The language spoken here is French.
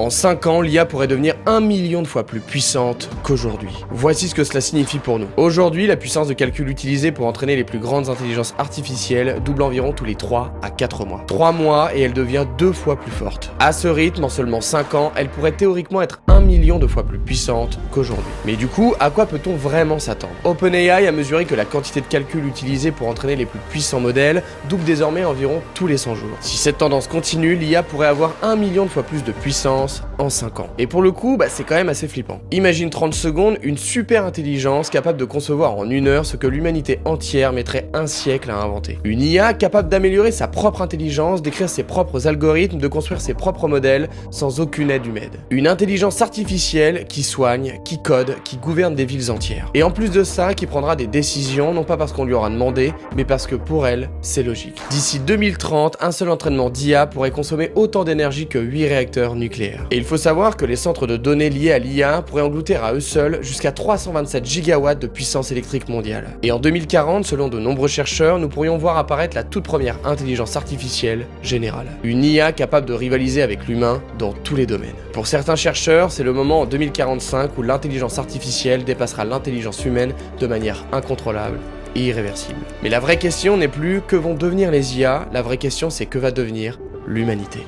En 5 ans, l'IA pourrait devenir 1 million de fois plus puissante qu'aujourd'hui. Voici ce que cela signifie pour nous. Aujourd'hui, la puissance de calcul utilisée pour entraîner les plus grandes intelligences artificielles double environ tous les 3 à 4 mois. 3 mois et elle devient 2 fois plus forte. À ce rythme, en seulement 5 ans, elle pourrait théoriquement être 1 million de fois plus puissante qu'aujourd'hui. Mais du coup, à quoi peut-on vraiment s'attendre? OpenAI a mesuré que la quantité de calcul utilisée pour entraîner les plus puissants modèles double désormais environ tous les 100 jours. Si cette tendance continue, l'IA pourrait avoir 1 million de fois plus de puissance en 5 ans. Et pour le coup, c'est quand même assez flippant. Imagine 30 secondes, une super intelligence capable de concevoir en 1 heure ce que l'humanité entière mettrait 1 siècle à inventer. Une IA capable d'améliorer sa propre intelligence, d'écrire ses propres algorithmes, de construire ses propres modèles sans aucune aide humaine. Une intelligence artificielle qui soigne, qui code, qui gouverne des villes entières. Et en plus de ça, qui prendra des décisions, non pas parce qu'on lui aura demandé, mais parce que pour elle, c'est logique. D'ici 2030, un seul entraînement d'IA pourrait consommer autant d'énergie que 8 réacteurs nucléaires. Et il faut savoir que les centres de données liés à l'IA pourraient engloutir à eux seuls jusqu'à 327 gigawatts de puissance électrique mondiale. Et en 2040, selon de nombreux chercheurs, nous pourrions voir apparaître la toute première intelligence artificielle générale. Une IA capable de rivaliser avec l'humain dans tous les domaines. Pour certains chercheurs, c'est le moment en 2045 où l'intelligence artificielle dépassera l'intelligence humaine de manière incontrôlable et irréversible. Mais la vraie question n'est plus que vont devenir les IA, la vraie question c'est que va devenir l'humanité.